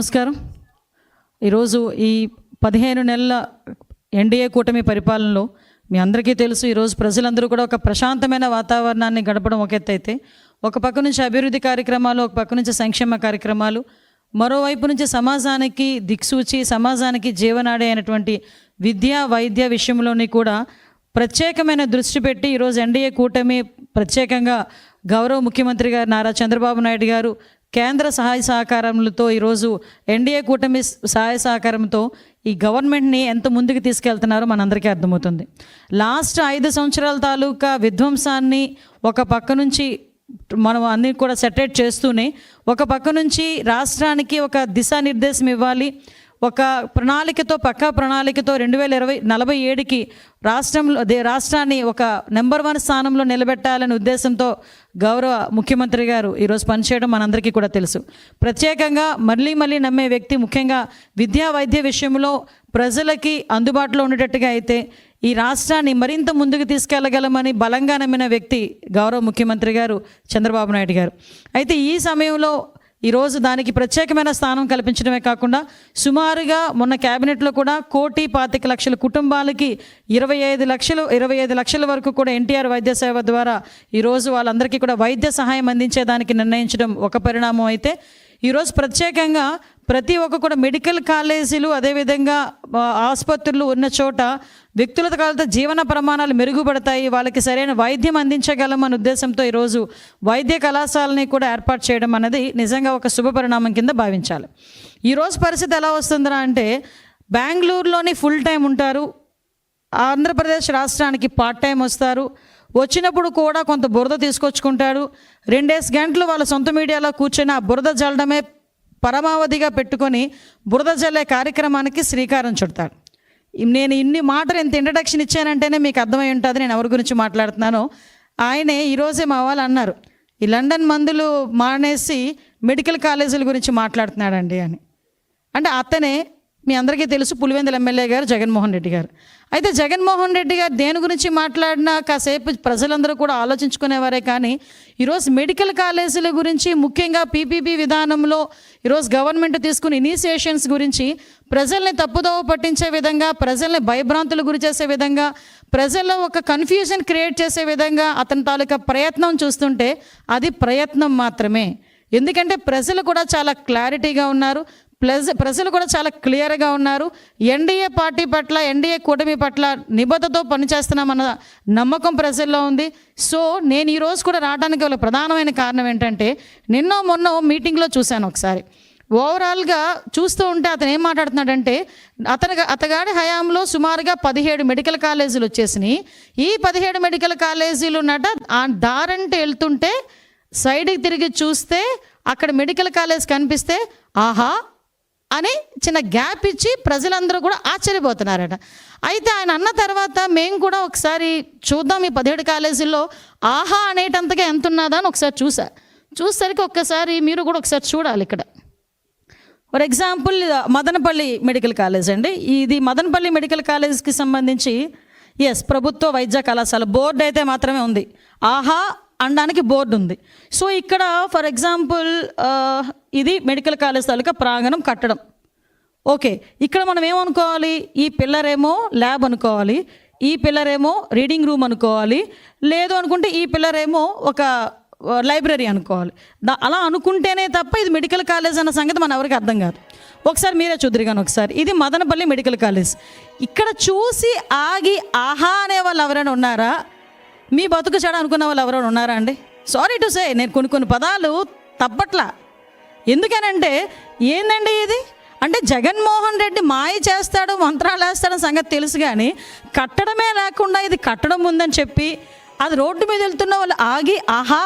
నమస్కారం. ఈరోజు ఈ 15 నెలల ఎన్డీఏ కూటమి పరిపాలనలో మీ అందరికీ తెలుసు, ఈరోజు ప్రజలందరూ కూడా ఒక ప్రశాంతమైన వాతావరణాన్ని గడపడం ఒక ఎత్తు అయితే, ఒక పక్క నుంచి అభివృద్ధి కార్యక్రమాలు, ఒక పక్క నుంచి సంక్షేమ కార్యక్రమాలు, మరోవైపు నుంచి సమాజానికి దిక్సూచి, సమాజానికి జీవనాడి అయినటువంటి విద్య వైద్య విషయంలోని కూడా ప్రత్యేకమైన దృష్టి పెట్టి ఈరోజు ఎన్డీఏ కూటమి ప్రత్యేకంగా గౌరవ ముఖ్యమంత్రి గారు నారా చంద్రబాబు నాయుడు గారు కేంద్ర సహాయ సహకారములతో ఈరోజు ఎన్డీఏ కూటమి సహాయ సహకారంతో ఈ గవర్నమెంట్ని ఎంత ముందుకు తీసుకెళ్తున్నారో మనందరికీ అర్థమవుతుంది. లాస్ట్ 5 సంవత్సరాల తాలూకా విధ్వంసాన్ని ఒక పక్క నుంచి మనం అన్నీ కూడా సెటరేట్ చేస్తూనే, ఒక పక్క నుంచి రాష్ట్రానికి ఒక దిశానిర్దేశం ఇవ్వాలి, ఒక ప్రణాళికతో పక్కా ప్రణాళికతో 2047కి రాష్ట్రాన్ని ఒక నెంబర్ 1 స్థానంలో నిలబెట్టాలనే ఉద్దేశంతో గౌరవ ముఖ్యమంత్రి గారు ఈరోజు పనిచేయడం మనందరికీ కూడా తెలుసు. ప్రత్యేకంగా మళ్ళీ నమ్మే వ్యక్తి, ముఖ్యంగా విద్యా వైద్య విషయంలో ప్రజలకి అందుబాటులో ఉండేటట్టుగా అయితే ఈ రాష్ట్రాన్ని మరింత ముందుకు తీసుకెళ్లగలమని బలంగా నమ్మిన వ్యక్తి గౌరవ ముఖ్యమంత్రి గారు చంద్రబాబు నాయుడు గారు. అయితే ఈ సమయంలో ఈరోజు దానికి ప్రత్యేకమైన స్థానం కల్పించడమే కాకుండా సుమారుగా మొన్న క్యాబినెట్లో కూడా 1,25,00,000 కుటుంబాలకి 25 లక్షల వరకు కూడా ఎన్టీఆర్ వైద్య సేవ ద్వారా ఈరోజు వాళ్ళందరికీ కూడా వైద్య సహాయం అందించేదానికి నిర్ణయించడం ఒక పరిణామం అయితే, ఈరోజు ప్రత్యేకంగా ప్రతి ఒక్క కూడా మెడికల్ కాలేజీలు అదేవిధంగా ఆసుపత్రులు ఉన్న చోట వ్యక్తుల కాలతో జీవన ప్రమాణాలు మెరుగుపడతాయి, వాళ్ళకి సరైన వైద్యం అందించగలం అనే ఉద్దేశంతో ఈరోజు వైద్య కళాశాలని కూడా ఏర్పాటు చేయడం అనేది నిజంగా ఒక శుభ పరిణామం కింద భావించాలి. ఈరోజు పరిస్థితి ఎలా వస్తుందిరా అంటే, బెంగళూరులోని ఫుల్ టైం ఉంటారు, ఆంధ్రప్రదేశ్ రాష్ట్రానికి పార్ట్ టైం వస్తారు, వచ్చినప్పుడు కూడా కొంత బురద తీసుకొచ్చుకుంటాడు, 2 గంటలు వాళ్ళ సొంత మీడియాలో కూర్చొని ఆ బురద జల్లడమే పరమావధిగా పెట్టుకొని బురద జల్లే కార్యక్రమానికి శ్రీకారం చుడతాడు. నేను ఇన్ని మాటలు ఎంత ఇంట్రడక్షన్ ఇచ్చానంటేనే మీకు అర్థమై ఉంటుంది నేను ఎవరి గురించి మాట్లాడుతున్నానో. ఆయనే ఈరోజే మా వాళ్ళు అన్నారు, ఈ లండన్ మందులు మానేసి మెడికల్ కాలేజీల గురించి మాట్లాడుతున్నాడండి అని. అంటే అతనే మీ అందరికీ తెలుసు, పులివెందుల ఎమ్మెల్యే గారు జగన్మోహన్ రెడ్డి గారు. అయితే జగన్మోహన్ రెడ్డి గారు దేని గురించి మాట్లాడినా కాసేపు ప్రజలందరూ కూడా ఆలోచించుకునేవారే, కానీ ఈరోజు మెడికల్ కాలేజీల గురించి, ముఖ్యంగా పీపీపీ విధానంలో ఈరోజు గవర్నమెంట్ తీసుకున్న ఇనిషియేషన్స్ గురించి ప్రజల్ని తప్పుదోవ పట్టించే విధంగా, ప్రజల్ని భయభ్రాంతులు గురి చేసే విధంగా, ప్రజల్లో ఒక కన్ఫ్యూజన్ క్రియేట్ చేసే విధంగా అతని తాలూకా ప్రయత్నం చూస్తుంటే అది ప్రయత్నం మాత్రమే. ఎందుకంటే ప్రజలు కూడా చాలా క్లారిటీగా ఉన్నారు, ప్రజలు కూడా చాలా క్లియర్గా ఉన్నారు. ఎన్డీఏ పార్టీ పట్ల, ఎన్డీఏ కూటమి పట్ల నిబద్ధతతో పనిచేస్తున్నామన్న నమ్మకం ప్రజల్లో ఉంది. సో నేను ఈరోజు కూడా రావడానికి గల ప్రధానమైన కారణం ఏంటంటే, మొన్న మీటింగ్లో చూశాను ఒకసారి. ఓవరాల్గా చూస్తూ ఉంటే అతను ఏం మాట్లాడుతున్నాడంటే, అతగాడి హయాంలో సుమారుగా 17 మెడికల్ కాలేజీలు వచ్చేసినాయి. ఈ 17 మెడికల్ కాలేజీలు ఉన్నట ఆ దారంటే వెళ్తుంటే సైడ్కి తిరిగి చూస్తే అక్కడ మెడికల్ కాలేజ్ కనిపిస్తే ఆహా అని చిన్న గ్యాప్ ఇచ్చి ప్రజలందరూ కూడా ఆశ్చర్యపోతున్నారట. అయితే ఆయన అన్న తర్వాత మేము కూడా ఒకసారి చూద్దాం ఈ 17 కాలేజీల్లో ఆహా అనేటంతగా ఎంత ఉన్నదా అని ఒకసారి చూసేసరికి ఒక్కసారి మీరు కూడా ఒకసారి చూడాలి. ఇక్కడ for example Madanapalle medical college అండి. ఇది మదనపల్లి మెడికల్ కాలేజ్కి సంబంధించి ప్రభుత్వ వైద్య కళాశాల బోర్డు అయితే మాత్రమే ఉంది, ఆహా అనడానికి బోర్డు ఉంది. సో ఇక్కడ ఫర్ ఎగ్జాంపుల్ ఇది మెడికల్ కాలేజ్ తాలూకా ప్రాంగణం కట్టడం. ఓకే, ఇక్కడ మనం ఏమనుకోవాలి, ఈ పిల్లర్ ఏమో ల్యాబ్ అనుకోవాలి, ఈ పిల్లర్ ఏమో రీడింగ్ రూమ్ అనుకోవాలి, లేదు అనుకుంటే ఈ పిల్లర్ ఏమో ఒక లైబ్రరీ అనుకోవాలి. అలా అనుకుంటేనే తప్ప ఇది మెడికల్ కాలేజ్ అన్న సంగతి మన ఎవరికి అర్థం కాదు. ఒకసారి మీరే చూద్దరు కానీ ఒకసారి ఇది మదనపల్లి మెడికల్ కాలేజ్. ఇక్కడ చూసి ఆగి ఆహా అనే వాళ్ళు ఎవరైనా ఉన్నారా? మీ బతుకు చెడ అనుకున్న వాళ్ళు ఎవరైనా ఉన్నారా అండి? సారీ టు సే, నేను కొన్ని పదాలు తప్పట్లా. ఎందుకనంటే ఏందండి ఇది అంటే, జగన్మోహన్ రెడ్డి మాయ చేస్తాడు, మంత్రాలు వేస్తాడని సంగతి తెలుసు, కానీ కట్టడమే లేకుండా ఇది కట్టడం ఉందని చెప్పి అది రోడ్డు మీద వెళ్తున్న వాళ్ళు ఆగి ఆహా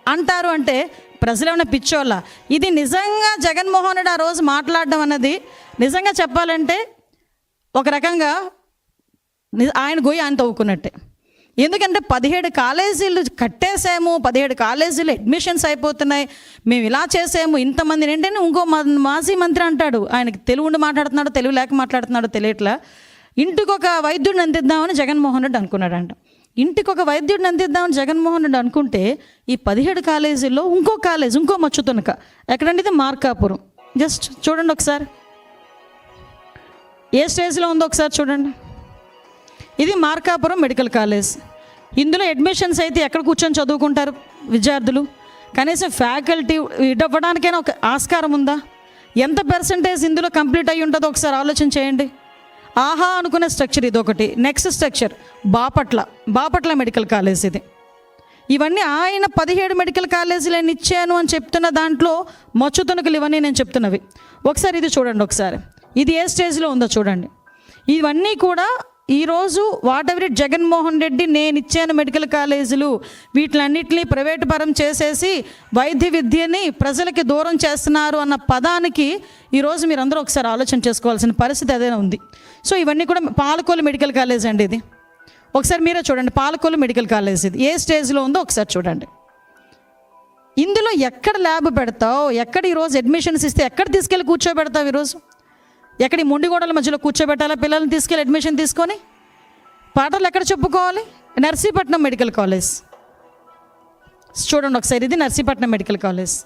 అంటారు అంటే ప్రజలు ఏమైనా పిచ్చోళ్ళ? ఇది నిజంగా జగన్మోహన్ రెడ్డి ఆ రోజు మాట్లాడడం అన్నది నిజంగా చెప్పాలంటే ఒక రకంగా ఆయన గొయ్యి ఆయన తవ్వుకున్నట్టే. ఎందుకంటే 17 కాలేజీలు కట్టేసాము, 17 కాలేజీలు అడ్మిషన్స్ అయిపోతున్నాయి, మేము ఇలా చేసాము, ఇంతమంది ఏంటంటే ఇంకో మాజీ మంత్రి అంటాడు, ఆయనకి తెలుగు ఉండి మాట్లాడుతున్నాడో తెలుగు లేక మాట్లాడుతున్నాడో తెలియట్లా, ఇంటికి ఒక వైద్యుడిని అందిద్దామని జగన్మోహన్ రెడ్డి అనుకున్నాడంట. ఇంటికి ఒక వైద్యుడిని అందిద్దామని జగన్మోహన్ రెడ్డి అనుకుంటే ఈ 17 కాలేజీల్లో ఇంకో మచ్చుతునక ఎక్కడంటే ఇది మార్కాపురం జస్ట్ చూడండి ఒకసారి, ఏ స్టేజ్లో ఉందో ఒకసారి చూడండి. ఇది మార్కాపురం మెడికల్ కాలేజ్. ఇందులో అడ్మిషన్స్ అయితే ఎక్కడ కూర్చొని చదువుకుంటారు విద్యార్థులు? కనీసం ఫ్యాకల్టీ ఇవ్వడానికైనా ఒక ఆస్కారం ఉందా? ఎంత పర్సంటేజ్ ఇందులో కంప్లీట్ అయ్యి ఉంటుందో ఒకసారి ఆలోచన చేయండి. ఆహా అనుకునే స్ట్రక్చర్ ఇది ఒకటి. Next structure Bapatla medical college ఇది. ఇవన్నీ ఆయన 17 మెడికల్ కాలేజీలు నేను ఇచ్చాను అని చెప్తున్న దాంట్లో మచ్చుతునకలు ఇవన్నీ నేను చెప్తున్నవి. ఒకసారి ఇది చూడండి, ఒకసారి ఇది ఏ స్టేజ్లో ఉందో చూడండి. ఇవన్నీ కూడా ఈరోజు what ever it Jaganmohan Reddy నేను ఇచ్చాను మెడికల్ కాలేజీలు, వీటిలన్నింటినీ ప్రైవేటు పరం చేసేసి వైద్య విద్యని ప్రజలకి దూరం చేస్తున్నారు అన్న పదానికి ఈరోజు మీరు అందరూ ఒకసారి ఆలోచన చేసుకోవాల్సిన పరిస్థితి ఏదైనా ఉంది. సో ఇవన్నీ కూడా పాలకొల్లు మెడికల్ కాలేజ్ అండి ఇది. ఒకసారి మీరే చూడండి, పాలకొల్లు మెడికల్ కాలేజ్ ఇది ఏ స్టేజ్లో ఉందో ఒకసారి చూడండి. ఇందులో ఎక్కడ ల్యాబ్ పెడతావు? ఎక్కడ ఈరోజు అడ్మిషన్స్ ఇస్తే ఎక్కడ తీసుకెళ్ళి కూర్చోబెడతావు? ఈరోజు ఎక్కడ ఈ మొండిగోడల మధ్యలో కూర్చోబెట్టాలా పిల్లల్ని తీసుకెళ్ళి అడ్మిషన్ తీసుకొని? పాటలు ఎక్కడ చెప్పుకోవాలి? నర్సీపట్నం మెడికల్ కాలేజ్ చూడండి ఒకసారి, ఇది నర్సీపట్నం మెడికల్ కాలేజ్.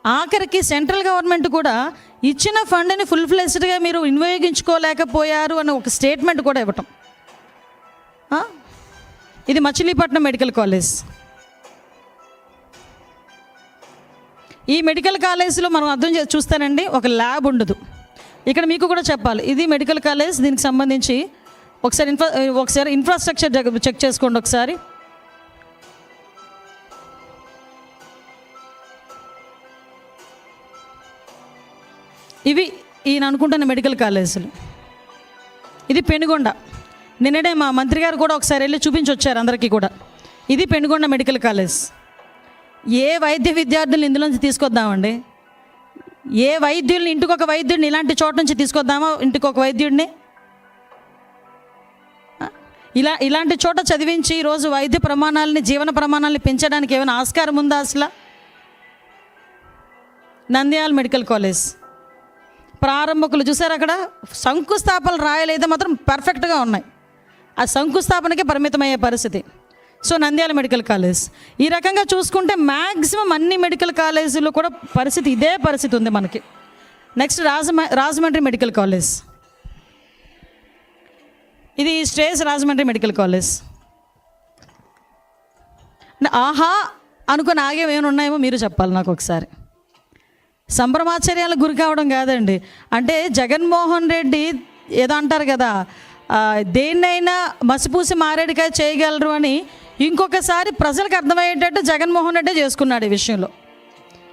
ఆఖరికి సెంట్రల్ గవర్నమెంట్ కూడా ఇచ్చిన ఫండ్ని ఫుల్ ఫ్లెజ్డ్గా మీరు వినియోగించుకోలేకపోయారు అని ఒక స్టేట్మెంట్ కూడా ఇవ్వటం. ఇది మచిలీపట్నం మెడికల్ కాలేజ్. ఈ మెడికల్ కాలేజ్లో మనం అర్థం చూస్తానండి, ఒక ల్యాబ్ ఉండదు. ఇక్కడ మీకు కూడా చెప్పాలి, ఇది మెడికల్ కాలేజ్, దీనికి సంబంధించి ఒకసారి ఇన్ఫ్రాస్ట్రక్చర్ చెక్ చేసుకోండి ఒకసారి. ఇవి ఈయన అనుకుంటున్న మెడికల్ కాలేజీలు. ఇది పెనుగొండ. నిన్ననే మా మంత్రి గారు కూడా ఒకసారి వెళ్ళి చూపించి వచ్చారు అందరికీ కూడా. ఇది పెనుగొండ మెడికల్ కాలేజ్. ఏ వైద్య విద్యార్థులను ఇందులోంచి తీసుకొద్దామండి? ఏ వైద్యుల్ని, ఇంటికి ఒక వైద్యుడిని ఇలాంటి చోట నుంచి తీసుకొద్దామా? ఇంటికి ఒక వైద్యుడిని ఇలాంటి చోట చదివించి ఈరోజు వైద్య ప్రమాణాలని, జీవన ప్రమాణాలని పెంచడానికి ఏమైనా ఆస్కారం ఉందా అసలు? నంద్యాల మెడికల్ కాలేజ్ ప్రారంభకులు చూసారు, అక్కడ శంకుస్థాపనలు రాయలేదు మాత్రం పర్ఫెక్ట్గా ఉన్నాయి. ఆ శంకుస్థాపనకే పరిమితమయ్యే పరిస్థితి. So Nandyal medical college. ఈ రకంగా చూసుకుంటే మ్యాక్సిమం అన్ని మెడికల్ కాలేజీల్లో కూడా పరిస్థితి ఇదే పరిస్థితి ఉంది మనకి. Next Rajahmundry medical college. ఇది స్టేజ్ రాజమండ్రి మెడికల్ కాలేజ్. ఆహా అనుకుని ఆగేమేమైనా ఉన్నాయేమో మీరు చెప్పాలి నాకు ఒకసారి. సంభ్రమాశ్చర్యాలకు గురి కావడం కాదండి. అంటే జగన్మోహన్ రెడ్డి ఏదో అంటారు కదా, దేన్నైనా మసిపూసి మారేడుకాయ చేయగలరు అని ఇంకొకసారి ప్రజలకు అర్థమయ్యేటట్టు జగన్మోహన్ రెడ్డి చేసుకున్నాడు ఈ విషయంలో.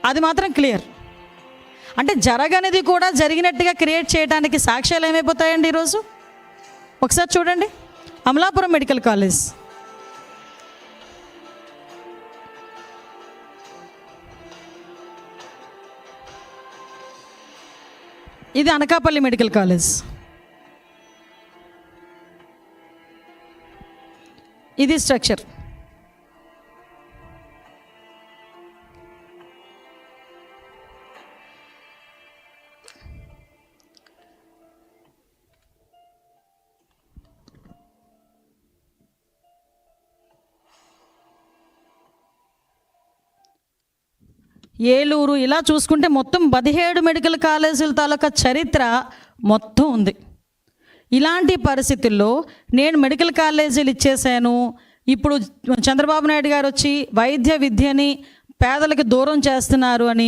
అది మాత్రం క్లియర్. అంటే జరగనిది కూడా జరిగినట్టుగా క్రియేట్ చేయడానికి సాక్ష్యాలు ఏమైపోతాయండి ఈరోజు? ఒకసారి చూడండి, అమలాపురం మెడికల్ కాలేజ్. ఇది అనకాపల్లి మెడికల్ కాలేజ్. ఇది స్ట్రక్చర్. ఏలూరు, ఇలా చూసుకుంటే మొత్తం 17 మెడికల్ కాలేజీల తాలూకా చరిత్ర మొత్తం ఉంది. ఇలాంటి పరిస్థితుల్లో నేను మెడికల్ కాలేజీలు ఇచ్చేసాను, ఇప్పుడు చంద్రబాబు నాయుడు గారు వచ్చి వైద్య విద్యని పేదలకు దూరం చేస్తున్నారు అని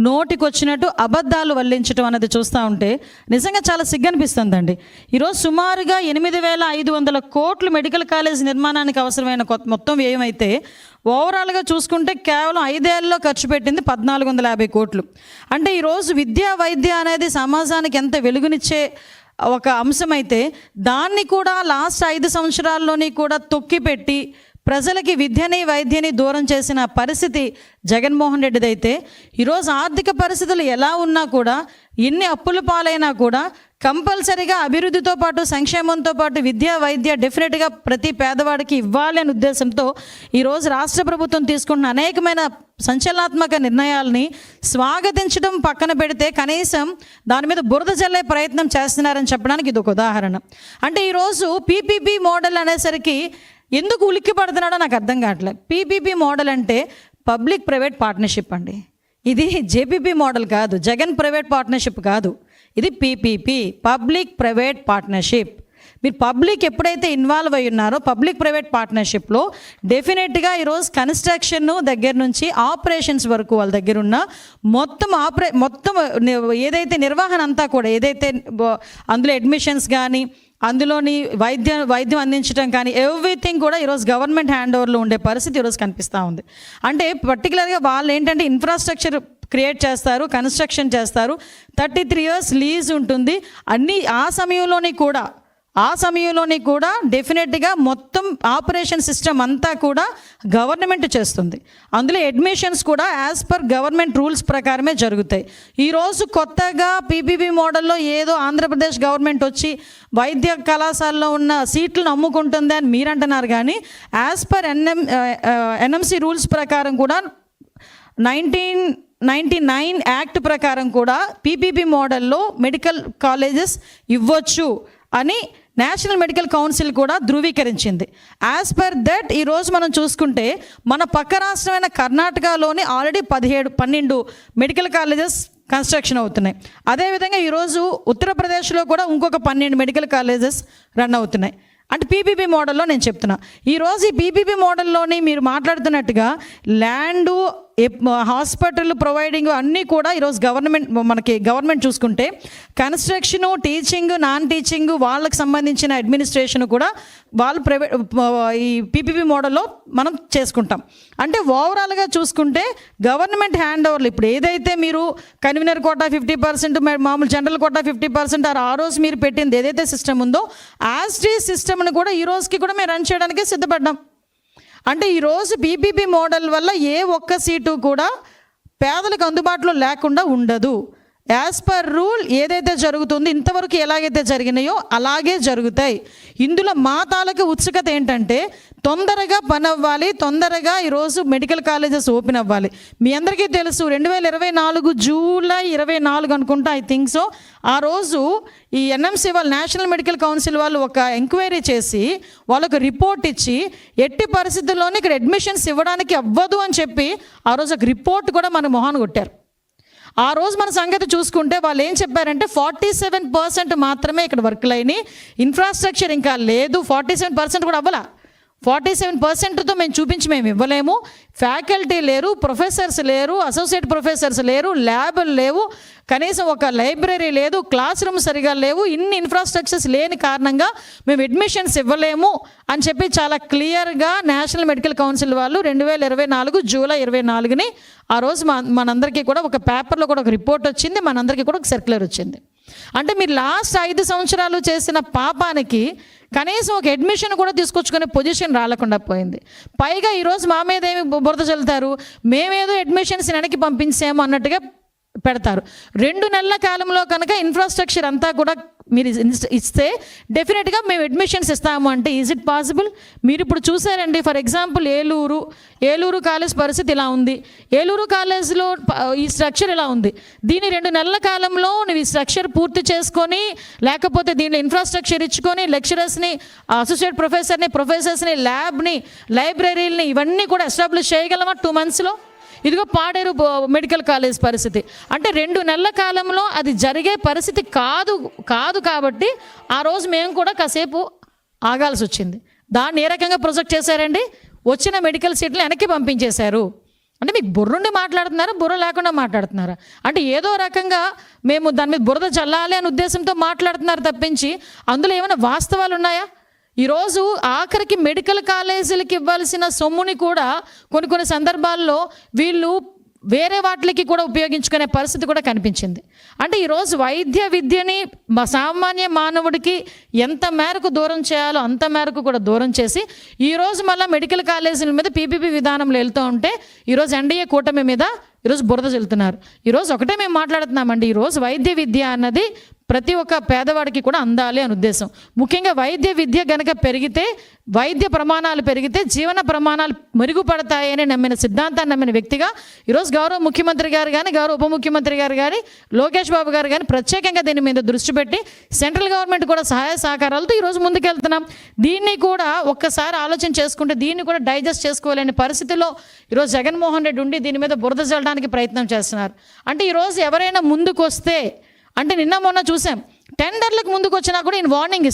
నోటికొచ్చినట్టు అబద్ధాలు వల్లించడం అనేది చూస్తూ ఉంటే నిజంగా చాలా సిగ్గనిపిస్తుందండి. ఈరోజు సుమారుగా 8,500 కోట్లు మెడికల్ కాలేజ్ నిర్మాణానికి అవసరమైన మొత్తం వ్యయం అయితే ఓవరాల్గా చూసుకుంటే కేవలం 5 ఏళ్ళలో ఖర్చు పెట్టింది 1,450 కోట్లు. అంటే ఈరోజు విద్యా వైద్య అనేది సమాజానికి ఎంత వెలుగునిచ్చే ఒక అంశం అయితే దాన్ని కూడా లాస్ట్ 5 సంవత్సరాల్లోని కూడా తొక్కిపెట్టి ప్రజలకి విద్యని వైద్యని దూరం చేసిన పరిస్థితి జగన్మోహన్ రెడ్డిదైతే, ఈరోజు ఆర్థిక పరిస్థితులు ఎలా ఉన్నా కూడా, ఎన్ని అప్పుల పాలైనా కూడా కంపల్సరీగా అభివృద్ధితో పాటు సంక్షేమంతో పాటు విద్యా వైద్య డెఫినెట్గా ప్రతి పేదవాడికి ఇవ్వాలి అనే ఉద్దేశంతో ఈరోజు రాష్ట్ర ప్రభుత్వం తీసుకుంటున్న అనేకమైన సంచలనాత్మక నిర్ణయాలని స్వాగతించడం పక్కన పెడితే కనీసం దాని మీద బురద జల్లే ప్రయత్నం చేస్తున్నారని చెప్పడానికి ఇది ఒక ఉదాహరణ. అంటే ఈరోజు పీపీపీ మోడల్ అనేసరికి ఎందుకు ఉలిక్కి పడుతున్నాడో నాకు అర్థం కావట్లేదు. పీపీపీ మోడల్ అంటే పబ్లిక్ ప్రైవేట్ పార్ట్నర్షిప్ అండి. ఇది జేపీపీ మోడల్ కాదు, జగన్ ప్రైవేట్ పార్ట్నర్షిప్ కాదు, ఇది పీపీపీ, పబ్లిక్ ప్రైవేట్ పార్ట్నర్షిప్. మీరు పబ్లిక్ ఎప్పుడైతే ఇన్వాల్వ్ అయి ఉన్నారో పబ్లిక్ ప్రైవేట్ పార్ట్నర్షిప్లో డెఫినెట్గా ఈరోజు కన్స్ట్రక్షన్ దగ్గర నుంచి ఆపరేషన్స్ వరకు వాళ్ళ దగ్గర ఉన్న మొత్తం ఏదైతే నిర్వహణ అంతా కూడా, ఏదైతే అందులో అడ్మిషన్స్ కానీ అందులోని వైద్యం అందించడం కానీ ఎవ్రీథింగ్ కూడా ఈరోజు గవర్నమెంట్ హ్యాండ్ ఓవర్లో ఉండే పరిస్థితి ఈరోజు కనిపిస్తూ ఉంది. అంటే పర్టికులర్గా వాళ్ళు ఏంటంటే ఇన్ఫ్రాస్ట్రక్చర్ క్రియేట్ చేస్తారు, కన్స్ట్రక్షన్ చేస్తారు, 33 years లీజ్ ఉంటుంది. ఆ సమయంలోని కూడా డెఫినెట్గా మొత్తం ఆపరేషన్ సిస్టమ్ అంతా కూడా గవర్నమెంట్ చేస్తుంది. అందులో అడ్మిషన్స్ కూడా యాజ్ పర్ గవర్నమెంట్ రూల్స్ ప్రకారమే జరుగుతాయి. ఈరోజు కొత్తగా పీపీపీ మోడల్లో ఏదో ఆంధ్రప్రదేశ్ గవర్నమెంట్ వచ్చి వైద్య కళాశాలలో ఉన్న సీట్లను అమ్ముకుంటుంది అని మీరు అంటున్నారు, కానీ యాజ్ పర్ ఎన్ఎంసి రూల్స్ ప్రకారం కూడా 1999 యాక్ట్ ప్రకారం కూడా పీపీపీ మోడల్లో మెడికల్ కాలేజెస్ ఇవ్వచ్చు అని నేషనల్ మెడికల్ కౌన్సిల్ కూడా ధృవీకరించింది. యాజ్ పర్ దట్ ఈరోజు మనం చూసుకుంటే మన పక్క రాష్ట్రమైన కర్ణాటకలోని ఆల్రెడీ 12 మెడికల్ కాలేజెస్ కన్స్ట్రక్షన్ అవుతున్నాయి. అదేవిధంగా ఈరోజు ఉత్తరప్రదేశ్లో కూడా ఇంకొక 12 మెడికల్ కాలేజెస్ రన్ అవుతున్నాయి. అంటే పీపీపీ మోడల్లో నేను చెప్తున్నా. ఈరోజు ఈ పీపీపీ మోడల్లోని మీరు మాట్లాడుతున్నట్టుగా ల్యాండు, హాస్పిటల్ ప్రొవైడింగ్ అన్నీ కూడా ఈరోజు గవర్నమెంట్ చూసుకుంటే కన్స్ట్రక్షను, టీచింగ్, నాన్ టీచింగ్ వాళ్ళకి సంబంధించిన అడ్మినిస్ట్రేషన్ కూడా వాళ్ళు ప్రైవేట్ ఈ పీపీపీ మోడల్లో మనం చేసుకుంటాం. అంటే ఓవరాల్గా చూసుకుంటే గవర్నమెంట్ హ్యాండ్ ఓవర్లు ఇప్పుడు ఏదైతే మీరు కన్వీనర్ కోటా 50%, మామూలు జనరల్ కోటా 50%, ఆ రోజు మీరు పెట్టింది ఏదైతే సిస్టమ్ ఉందో యాజ్ టీ సిస్టమ్ని కూడా ఈ రోజుకి కూడా మేము రన్ చేయడానికి సిద్ధపడ్డాం. అంటే ఈరోజు పీపీపీ మోడల్ వల్ల ఏ ఒక్క సీటు కూడా పేదలకు అందుబాటులో లేకుండా ఉండదు. యాజ్ పర్ రూల్ ఏదైతే జరుగుతుందో ఇంతవరకు ఎలాగైతే జరిగినాయో అలాగే జరుగుతాయి. ఇందులో మా తాలూకు ఉత్సుకత ఏంటంటే తొందరగా పని అవ్వాలి, తొందరగా ఈరోజు మెడికల్ కాలేజెస్ ఓపెన్ అవ్వాలి. మీ అందరికీ తెలుసు 2024 జూలై 24 అనుకుంటా, ఐ థింక్ సో, ఆ రోజు ఈ ఎన్ఎంసీ వాళ్ళు నేషనల్ మెడికల్ కౌన్సిల్ వాళ్ళు ఒక ఎంక్వైరీ చేసి వాళ్ళకు రిపోర్ట్ ఇచ్చి ఎట్టి పరిస్థితుల్లోనే ఇక్కడ అడ్మిషన్స్ ఇవ్వడానికి అవ్వదు అని చెప్పి ఆ రోజు ఒక రిపోర్ట్ కూడా మన మొహాన కొట్టారు. ఆ రోజు మన సంగతి చూసుకుంటే వాళ్ళు ఏం చెప్పారంటే 47% మాత్రమే ఇక్కడ వర్క్లు అయినాయి, ఇన్ఫ్రాస్ట్రక్చర్ ఇంకా లేదు. 47% కూడా అవ్వాల. 47%తో మేము ఇవ్వలేము. ఫ్యాకల్టీ లేరు, ప్రొఫెసర్స్ లేరు, అసోసియేట్ ప్రొఫెసర్స్ లేరు, ల్యాబులు లేవు, కనీసం ఒక లైబ్రరీ లేదు, క్లాస్ రూమ్ సరిగా లేవు. ఇన్ని ఇన్ఫ్రాస్ట్రక్చర్స్ లేని కారణంగా మేము అడ్మిషన్స్ ఇవ్వలేము అని చెప్పి చాలా క్లియర్గా నేషనల్ మెడికల్ కౌన్సిల్ వాళ్ళు 2024 జూలై 24 ఆ రోజు మనందరికీ కూడా ఒక పేపర్లో కూడా ఒక రిపోర్ట్ వచ్చింది, మనందరికీ కూడా ఒక సర్క్యులర్ వచ్చింది. అంటే మీరు లాస్ట్ 5 సంవత్సరాలు చేసిన పాపానికి కనీసం ఒక అడ్మిషన్ కూడా తీసుకొచ్చుకునే పొజిషన్ రాలేకుండా పోయింది. పైగా ఈరోజు మా మీద ఏమి బురద చల్లుతారు, మేమేదో అడ్మిషన్స్ వెనక్కి పంపించాము అన్నట్టుగా పెడతారు. 2 నెలల కాలంలో కనుక ఇన్ఫ్రాస్ట్రక్చర్ అంతా కూడా మీరు ఇస్తే డెఫినెట్గా మేము అడ్మిషన్స్ ఇస్తాము అంటే ఈజ్ ఇట్ పాసిబుల్? మీరు ఇప్పుడు చూసారండి, ఫర్ ఎగ్జాంపుల్ ఏలూరు కాలేజ్ పరిస్థితి ఇలా ఉంది. ఏలూరు కాలేజ్లో ఈ స్ట్రక్చర్ ఇలా ఉంది. దీని 2 నెలల కాలంలో నువ్వు ఈ స్ట్రక్చర్ పూర్తి చేసుకొని, లేకపోతే దీనిలో ఇన్ఫ్రాస్ట్రక్చర్ ఇచ్చుకొని లెక్చరర్స్ని, అసోసియేట్ ప్రొఫెసర్స్ని, ల్యాబ్ని, లైబ్రరీలని ఇవన్నీ కూడా ఎస్టాబ్లిష్ చేయగలమా 2 monthsలో? ఇదిగో పాడేరు మెడికల్ కాలేజ్ పరిస్థితి. అంటే 2 నెలల కాలంలో అది జరిగే పరిస్థితి కాదు కాబట్టి ఆ రోజు మేము కూడా కాసేపు ఆగాల్సి వచ్చింది. దాన్ని ఏ రకంగా ప్రొజెక్ట్ చేశారండి? వచ్చిన మెడికల్ సీట్లు వెనక్కి పంపించేశారు. అంటే మీకు బుర్రుండి మాట్లాడుతున్నారా, బుర్ర లేకుండా మాట్లాడుతున్నారా? అంటే ఏదో రకంగా మేము దాని మీద బురద చల్లాలి అనే ఉద్దేశంతో మాట్లాడుతున్నారు తప్పించి అందులో ఏమైనా వాస్తవాలు ఉన్నాయా? ఈరోజు ఆఖరికి మెడికల్ కాలేజీలకి ఇవ్వాల్సిన సొమ్ముని కూడా కొన్ని సందర్భాల్లో వీళ్ళు వేరే వాటికి కూడా ఉపయోగించుకునే పరిస్థితి కూడా కనిపించింది. అంటే ఈరోజు వైద్య విద్యని సామాన్య మానవుడికి ఎంత మేరకు దూరం చేయాలో అంత మేరకు కూడా దూరం చేసి ఈరోజు మళ్ళీ మెడికల్ కాలేజీల మీద పీపీపీ విధానంలో వెళ్తూ ఉంటే ఈరోజు ఎన్డీఏ కూటమి మీద ఈరోజు బురద చెల్లుతున్నారు. ఈరోజు ఒకటే మేము మాట్లాడుతున్నామండి, ఈరోజు వైద్య విద్య అన్నది ప్రతి ఒక్క పేదవాడికి కూడా అందాలి అని ఉద్దేశం. ముఖ్యంగా వైద్య విద్య గనక పెరిగితే, వైద్య ప్రమాణాలు పెరిగితే జీవన ప్రమాణాలు మెరుగుపడతాయని నమ్మిన సిద్ధాంతాన్ని నమ్మిన వ్యక్తిగా ఈరోజు గౌరవ ముఖ్యమంత్రి గారు కానీ, గౌరవ ఉప ముఖ్యమంత్రి గారు కానీ, లోకేష్ బాబు గారు కానీ ప్రత్యేకంగా దీని మీద దృష్టి పెట్టి సెంట్రల్ గవర్నమెంట్ కూడా సహాయ సహకారాలతో ఈరోజు ముందుకెళ్తున్నాం. దీన్ని కూడా ఒక్కసారి ఆలోచన చేసుకుంటే దీన్ని కూడా డైజెస్ట్ చేసుకోలేని పరిస్థితిలో ఈరోజు జగన్మోహన్ రెడ్డి ఉండి దీని మీద బురద జల్లడానికి ప్రయత్నం చేస్తున్నారు. అంటే ఈరోజు ఎవరైనా ముందుకు వస్తే, అంటే నిన్న మొన్న చూసాం, టెండర్లకు ముందుకు వచ్చినా కూడా ఈయన వార్నింగ్